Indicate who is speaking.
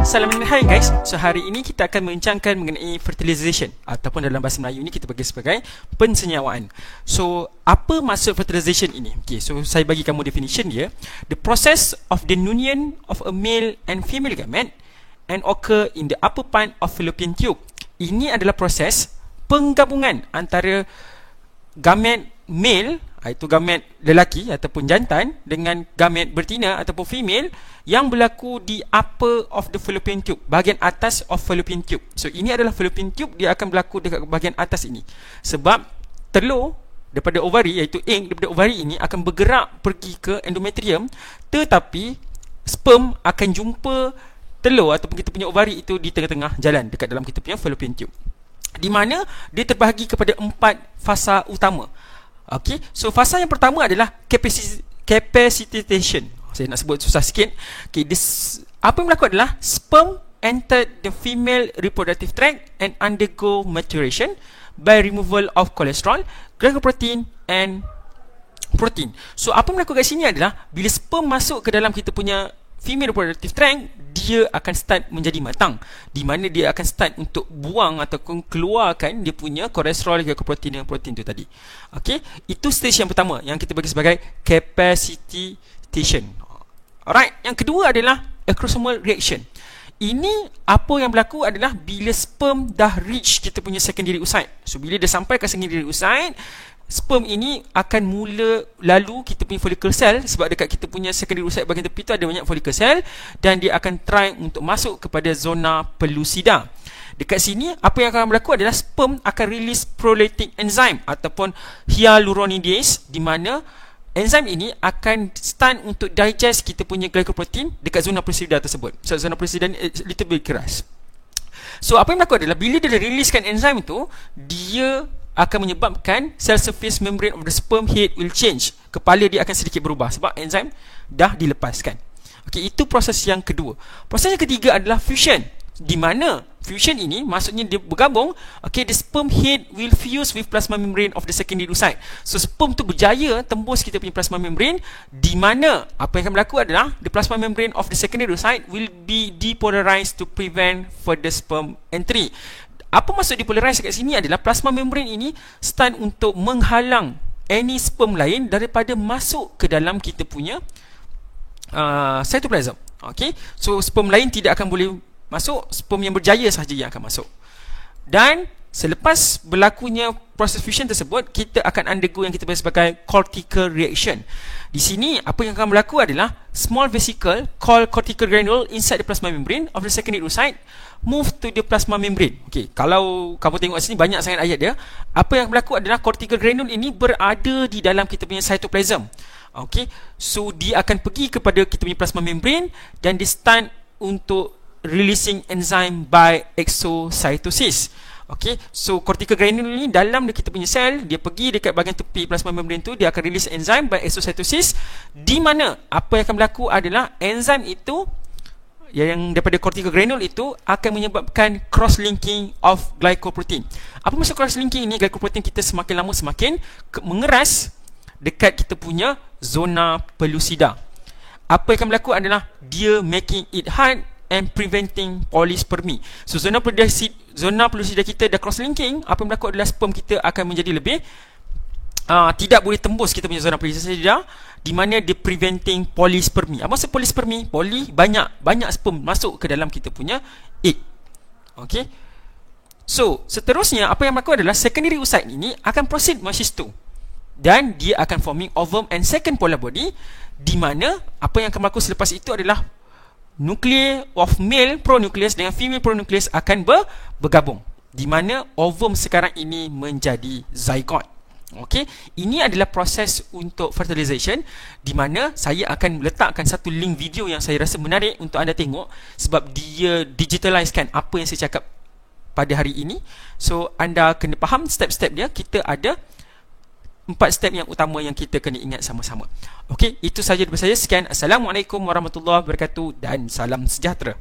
Speaker 1: Hai guys, so hari ini kita akan membincangkan mengenai fertilization ataupun dalam bahasa Melayu ini kita bagi sebagai pensenyawaan. So, apa maksud fertilization ini? Okay, so saya bagi kamu definition dia. The process of the union of a male and female gamete and occur in the upper part of fallopian tube. Ini adalah proses penggabungan antara gamet male, iaitu gamet lelaki ataupun jantan, dengan gamet betina ataupun female yang berlaku di upper of the fallopian tube, bahagian atas of fallopian tube. So ini adalah fallopian tube, dia akan berlaku dekat bahagian atas ini. Sebab telur daripada ovari, iaitu egg daripada ovari ini akan bergerak pergi ke endometrium, tetapi sperm akan jumpa telur ataupun kita punya ovari itu di tengah-tengah jalan dekat dalam kita punya fallopian tube, di mana dia terbahagi kepada 4 fasa utama. Okay, so fasa yang pertama adalah capacitation. Saya nak sebut susah sikit. Okay, apa yang berlaku adalah sperm enter the female reproductive tract and undergo maturation by removal of cholesterol, glycoprotein and protein. So apa yang berlaku kat sini adalah bila sperm masuk ke dalam kita punya female reproductive tract, dia akan start menjadi matang, di mana dia akan start untuk buang ataupun keluarkan dia punya kolesterol, glycoprotein dan protein tu tadi. Okey, itu stage yang pertama yang kita bagi sebagai capacitation. Alright, yang kedua adalah acrosomal reaction. Ini apa yang berlaku adalah bila sperm dah reach kita punya secondary oocyte. So bila dia sampai ke secondary oocyte, sperm ini akan mula lalu kita punya follicle cell, sebab dekat kita punya secondary oocyte bahagian tepi tu ada banyak follicle cell, dan dia akan try untuk masuk kepada zona pellucida. Dekat sini apa yang akan berlaku adalah sperm akan release proteolytic enzyme ataupun hyaluronidase, di mana enzim ini akan start untuk digest kita punya glycoprotein dekat zona pellucida tersebut. So zona pellucida ni little bit keras. So apa yang berlaku adalah bila dia releasekan enzim itu, dia akan menyebabkan cell surface membrane of the sperm head will change. Kepala dia akan sedikit berubah sebab enzim dah dilepaskan. Okey, itu proses yang kedua. Proses yang ketiga adalah fusion, di mana fusion ini maksudnya dia bergabung. Okay, the sperm head will fuse with plasma membrane of the secondary oocyte. So sperm tu berjaya tembus kita punya plasma membrane, di mana apa yang akan berlaku adalah the plasma membrane of the secondary oocyte will be depolarized to prevent further sperm entry. Apa maksud depolarize kat sini adalah plasma membrane ini start untuk menghalang any sperm lain daripada masuk ke dalam kita punya cytoplasm. Okay, so sperm lain tidak akan boleh masuk, sperm yang berjaya sahaja yang akan masuk. Dan selepas berlakunya proses fusion tersebut, kita akan undergo yang kita panggil sebagai cortical reaction. Di sini apa yang akan berlaku adalah small vesicle called cortical granule inside the plasma membrane of the secondary oocyte move to the plasma membrane. Okey, kalau kamu tengok sini banyak sangat ayat dia. Apa yang berlaku adalah cortical granule ini berada di dalam kita punya cytoplasm. Okey, so dia akan pergi kepada kita punya plasma membrane dan dia start untuk releasing enzyme by exocytosis. Okay, so cortical granule ni dalam kita punya sel, dia pergi dekat bahagian tepi plasma membrane tu, dia akan release enzyme by exocytosis, di mana apa yang akan berlaku adalah enzim itu yang daripada cortical granule itu akan menyebabkan cross-linking of glycoprotein. Apa maksud cross-linking ini? Glycoprotein kita semakin lama semakin mengeras dekat kita punya zona pellucida. Apa yang akan berlaku adalah dia making it hard and preventing polyspermy. So zona pellucida kita dah cross-linking, apa yang berlaku adalah sperm kita akan menjadi lebih tidak boleh tembus kita punya zona pellucida, di mana dia preventing polyspermy. Apa maksud polyspermy? Poly, banyak sperm masuk ke dalam kita punya egg. Okay, so seterusnya apa yang berlaku adalah secondary oocyte ini akan proceed macam tu, dan dia akan forming ovum and second polar body, di mana apa yang akan berlaku selepas itu adalah nucleus of male pronucleus dengan female pronucleus akan bergabung, di mana ovum sekarang ini menjadi zygote. Okey, ini adalah proses untuk fertilization, di mana saya akan letakkan satu link video yang saya rasa menarik untuk anda tengok, sebab dia digitalizekan apa yang saya cakap pada hari ini. So anda kena faham step-step dia. Kita ada 4 step yang utama yang kita kena ingat sama-sama. Okey, itu sahaja daripada saya. Sekian, Assalamualaikum warahmatullahi wabarakatuh dan salam sejahtera.